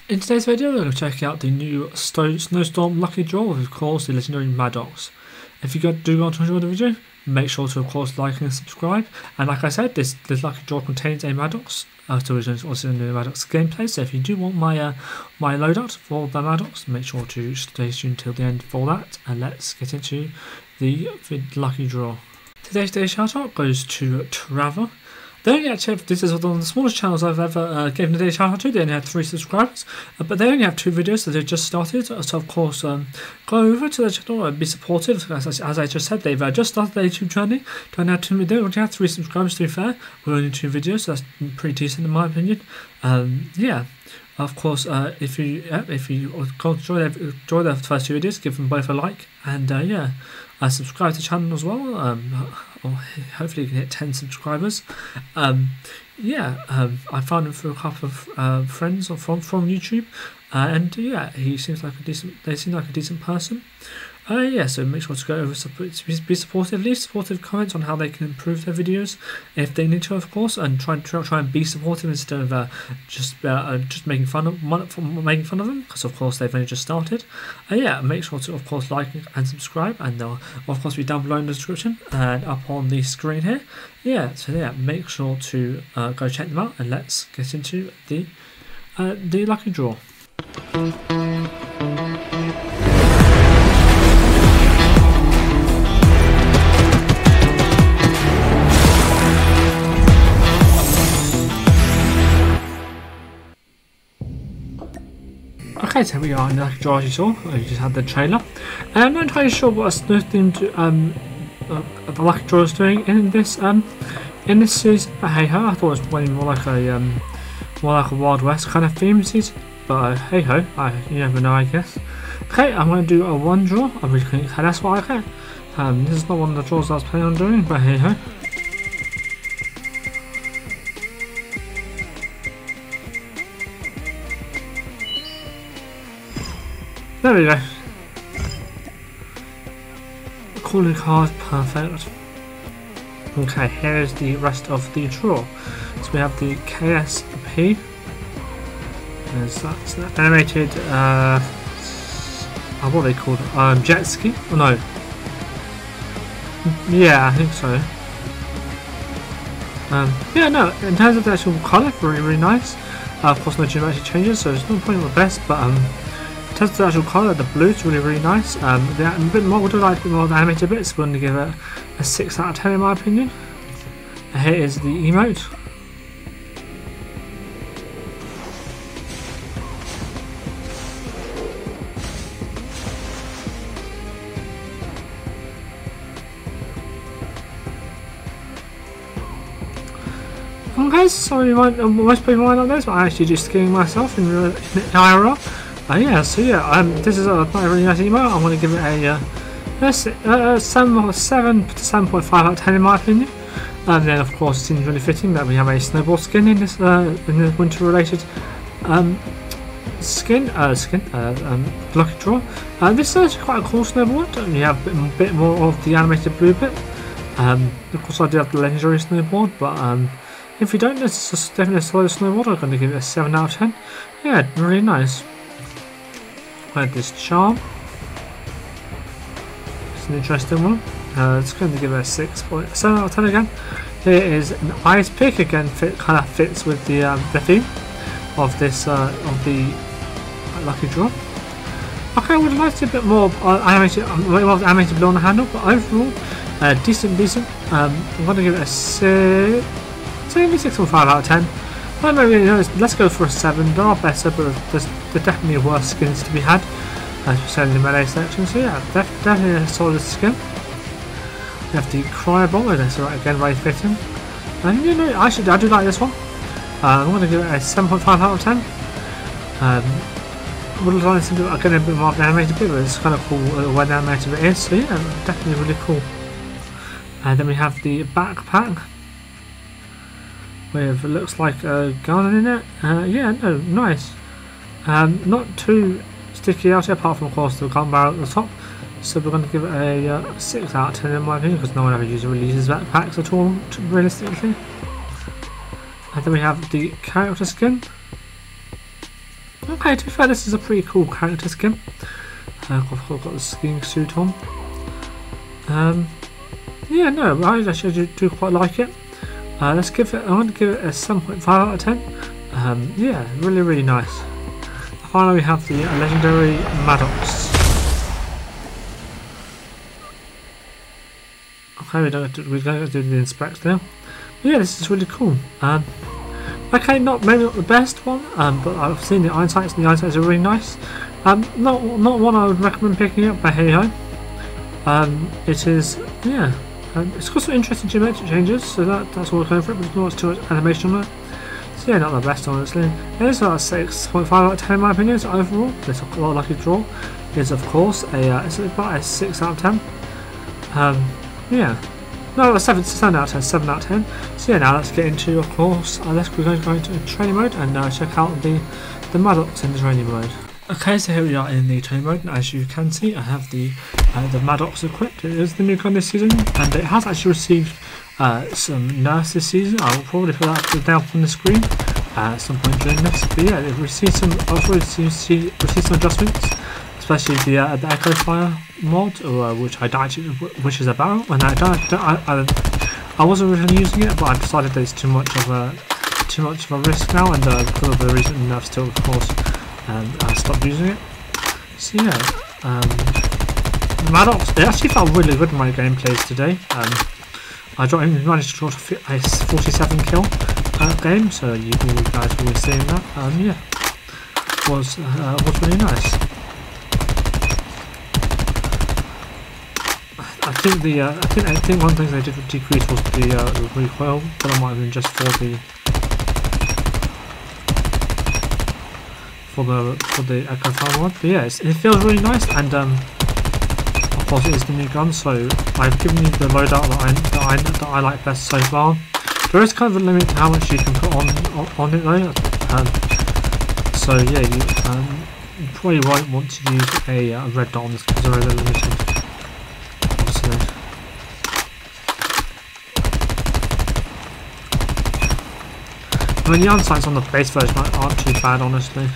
In today's video, we're going to check out the new Snowstorm Lucky Draw with, of course, the legendary MADDOX. If you do want to enjoy the video, make sure to, of course, like and subscribe. And like I said, this Lucky Draw contains a MADDOX, so it's also in the MADDOX gameplay. So if you do want my my loadout for the MADDOX, make sure to stay tuned till the end for that. And let's get into the Lucky Draw. Today's shout out goes to Trevor. They only actually have, this is one of the smallest channels I've ever given a daily shout out to. They only have 3 subscribers, but they only have 2 videos that they've just started. So of course, go over to their channel and be supportive. As I just said, they've just started their YouTube journey. They only have 3 subscribers, to be fair, with only 2 videos. So that's pretty decent in my opinion. Yeah. Of course, if you enjoy their first 2 videos, give them both a like, and yeah, subscribe to the channel as well. Or hopefully you can hit 10 subscribers. Yeah, I found him through a couple of friends or from YouTube, and yeah, he seems like a decent. They seem like a decent person. Yeah, so make sure to go over, be supportive, leave supportive comments on how they can improve their videos if they need to, of course, and try and be supportive instead of just making fun of them, because of course they've only just started. Yeah, make sure to, of course, like and subscribe, and they'll of course be down below in the description and up on the screen here. Yeah, so yeah, make sure to go check them out, and let's get into the lucky draw. Okay, so we are in the lucky draw, as you saw. You just had the trailer, and I'm not entirely sure what a snow themed the lucky draw is doing in this series. But hey ho, I thought it was way more like a Wild West kind of theme season. But hey ho, you never know, I guess. Okay, I'm going to do a 1 draw. I'm really thinking that's what I get. This is not one of the draws I was planning on doing, but hey ho. There we go. Calling card, perfect. Okay, here's the rest of the draw. So we have the KSP. That's an animated, what are they called? Jet ski? Oh no. Yeah, I think so. Yeah, no, in terms of the actual colour, really nice. Of course, no geometric changes, so it's not probably the best, but in terms of the actual colour, the blue is really nice. A bit more, would have liked a bit more of the animated bits. We're going to give it a 6 out of 10 in my opinion. Here is the emote. Okay, sorry, most people might not know this, but I actually do skiing myself in IRL. Yeah, so yeah, this is a really nice email. I'm going to give it a 7 to 7.5 out of 10 in my opinion. And then of course it seems really fitting that we have a snowboard skin in this winter related lucky draw. This is actually quite a cool snowboard, and you have a bit more of the animated blue bit. Of course I do have the legendary snowboard, but if you don't, this is definitely a solid snowboard. I'm going to give it a 7 out of 10. Yeah, really nice. I had this charm. It's an interesting one. It's going to give it a 6.7 out of 10 again. Here is an ice pick. Again, kind of fits with the theme of this of the lucky draw. Okay, I would like to see a bit more animated blue on the handle, but overall, decent. I'm going to give it a 6.5 out of 10. Well, maybe, you know, let's go for a 7. There are better, but there's definitely worse skins to be had, as we said in the melee section. So yeah, definitely a solid skin. We have the Cryo Bomb, that's right, again, very fitting. And you know, I do like this one. I'm going to give it a 7.5 out of 10. Would have liked to do again a bit more of an animated bit, but it's kind of cool when the animated bit is. So yeah, definitely really cool. And then we have the backpack with, it looks like a gun in it. Yeah, no, nice. Not too sticky out here, apart from of course the gun barrel at the top. So we're going to give it a 6 out of 10 in my opinion, because no one ever uses backpacks at all, realistically. And then we have the character skin. Okay, to be fair, this is a pretty cool character skin. I've got the skiing suit on. Yeah, no, I actually do quite like it. Let's give it. I want to give it a 7.5 out of 10. Yeah, really nice. Finally, we have the legendary MADDOX. Okay, we're going to do the inspect now. But yeah, this is really cool. Okay, maybe not the best one, but I've seen the iron sights, and the iron sights are really nice. Not one I would recommend picking up, but hey ho. It is, yeah. It's got some interesting geometric changes, so that's all going for it, but there's not too much animation on it. So yeah, not the best honestly. It is about a 6.5 out of 10 in my opinion, so overall, this lucky draw is of course it's about a 6 out of 10. Yeah. No, a 7 out of 10, 7 out of 10. So yeah, now let's get into, of course, we're going to go into training mode and check out the MADDOX in the training mode. Okay, so here we are in the training mode, and as you can see, I have the MADDOX equipped. It is the new gun this season, and it has actually received some nerfs this season. I will probably put that down on the screen at some point during this. But yeah, it received some. I've already received some adjustments, especially the Echo Fire mod, which which is a barrel, and I wasn't really using it, but I decided that it's too much of a risk now, and because of the recent nerfs, still of course. I stopped using it. So yeah, MADDOX, it actually felt really good in my gameplays today. I managed to draw a 47 kill game, so you guys will be seeing that. Yeah, was really nice. I think one thing they did decrease was the recoil, but I might have been just for the Echo Fire mod. But yeah, it feels really nice, and of course it is the new gun, so I've given you the loadout that I like best so far. There is kind of a limit to how much you can put on it though, so yeah, you probably won't want to use a red dot on this because they're really limited, obviously. I mean, the unsights on the base version aren't too bad, honestly.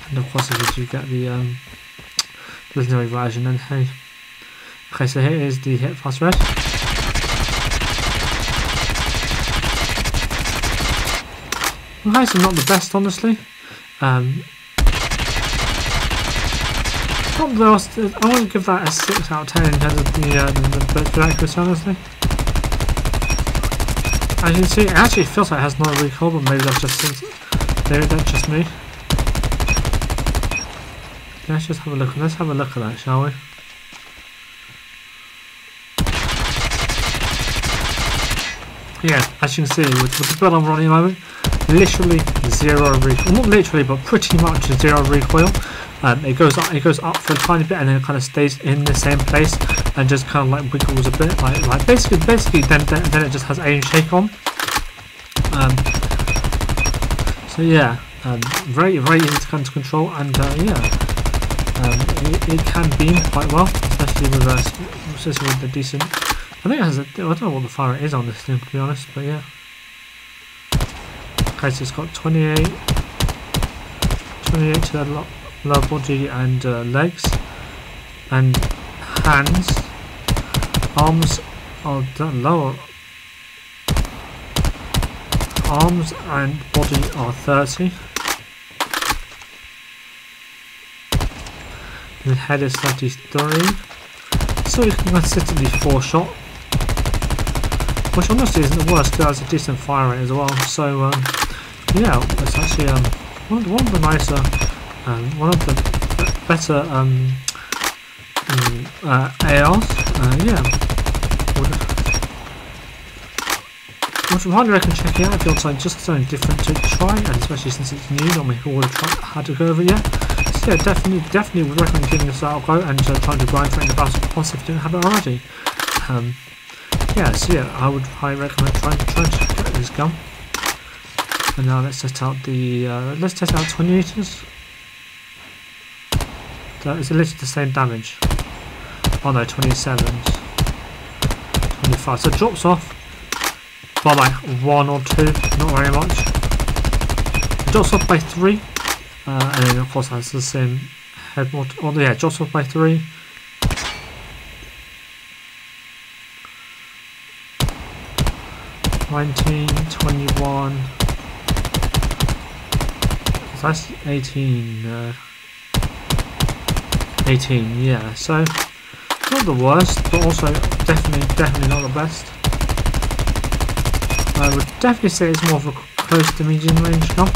And of course, if you do get the legendary version, then hey. Okay, so here is the hit fast red. Okay, so not the best, honestly. Not the worst. I want to give that a 6 out of 10 in terms of the accuracy, honestly. As you can see, it actually feels like it has no recoil, but maybe that's just me. Let's just have a look. Let's have a look at that, shall we? Yeah, as you can see, with the build I'm running at the moment, literally zero recoil. Not literally, but pretty much zero recoil. It goes up for a tiny bit, and then it kind of stays in the same place, and just kind of like wiggles a bit, like basically then it just has aim shake on. So yeah, very easy to come to control, and yeah, it can beam quite well, especially with the decent. I think it has I don't know what the fire is on this thing, to be honest, but yeah. Okay, so it's got 28 to the lower body and legs, and hands, arms are lower. Arms and body are 30. The head is 33. So you can consistently 4-shot. Which honestly isn't the worst, because it's a decent fire rate as well. So yeah, it's actually one of the nicer, one of the better ARs. Yeah. Which I highly recommend checking out if you want something just something different to try, and especially since it's new, not many people would have had to go over it yet. So yeah, definitely would recommend giving this out a go and trying to grind for it in the battle pass if you don't have it already. Yeah, so yeah, I would highly recommend trying to get this gun. And now let's test out the 20-meters. It's literally the same damage. Oh no, 27s, 25. So it drops off by like 1 or 2, not very much. It drops off by 3, and then of course has the same head mod. Oh yeah, drops off by 3. $19, $21. That's 18. 18, yeah. So not the worst, but also definitely not the best. I would definitely say it's more of a close to medium range gun,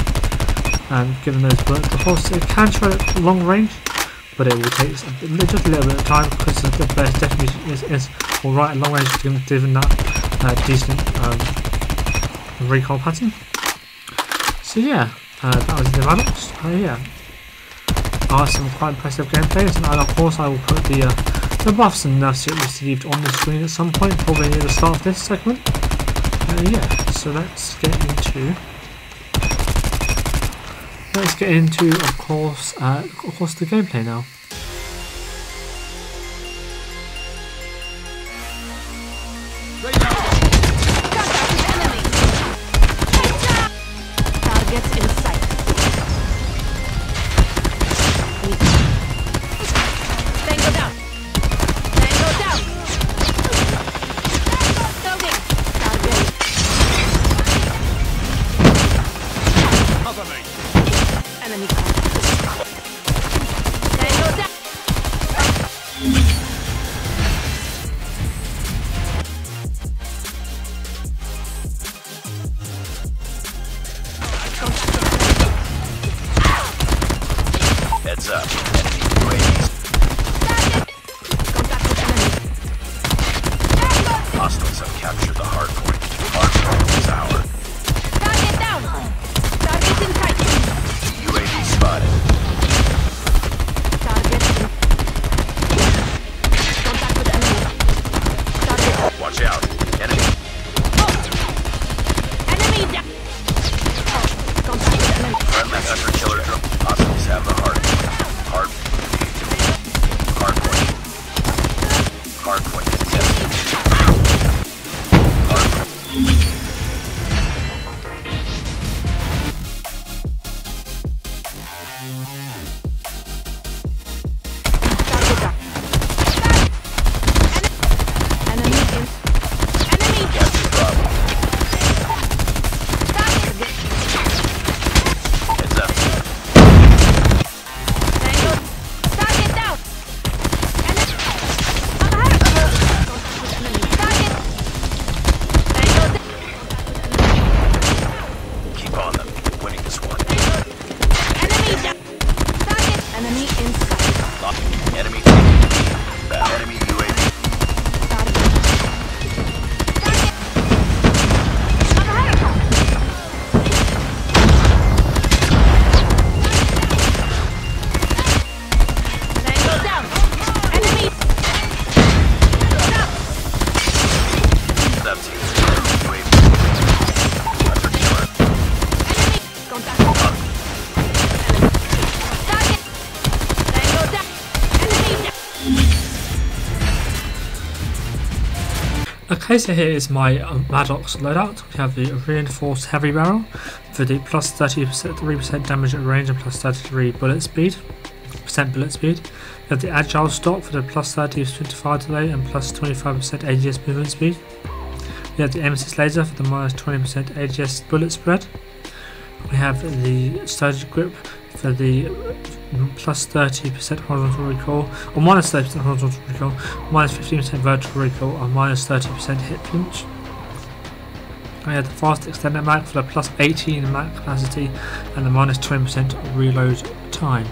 and given those bullets, of course it can show long range, but it will take just a little bit of time because the best definitely is alright at long range given that decent recoil pattern. So yeah, that was the MADDOX. Yeah, some quite impressive gameplays, and of course I will put the buffs and nerfs it received on the screen at some point, probably near the start of this segment. Yeah, so let's get into of course the gameplay now. Targets in sight. Tango down. Tango down. Loading. Target. Cover me. Enemy contact. Tango down. Heads up. Enemy UAVs. Contact with enemy. Hostiles have captured the hard point. Hard point is ours. Target down. Target in sight. UAV spotted. Target in. Contact with enemy. Target. Watch out. Enemy. Enemy down. Contact with enemy. Friendly hunter killer drone. Hostiles have the hard point. Hard point. Hard point contested. Hard point. Target down. Enemy in. Enemy down. Capture Bravo. Target. Heads up. Tango. Target down. Enemy. Contact with enemy. Target. Tango down. Keep on them. Winning this one. Enemy down. Target. Enemy in sight. Lock. Enemy taking the lead. Enemy UAV. Target. Target. Tango down. Enemy. Down. That's you. UAV. Hunter killer. Enemy. Contact. Target. Tango down. Enemy down. Okay, so here is my MADDOX loadout. We have the reinforced heavy barrel for the plus 3% damage at range and plus 33 bullet speed. Bullet speed. We have the agile stock for the plus 30% fire delay and plus 25% AGS movement speed. We have the M6 laser for the minus 20% AGS bullet spread. We have the sturdy grip for the plus 30% horizontal recoil, or minus 30% horizontal recoil, minus 15% vertical recoil, or minus 30% hit pinch. We have the fast extended mag for the plus 18 mag capacity and the minus 20% reload time.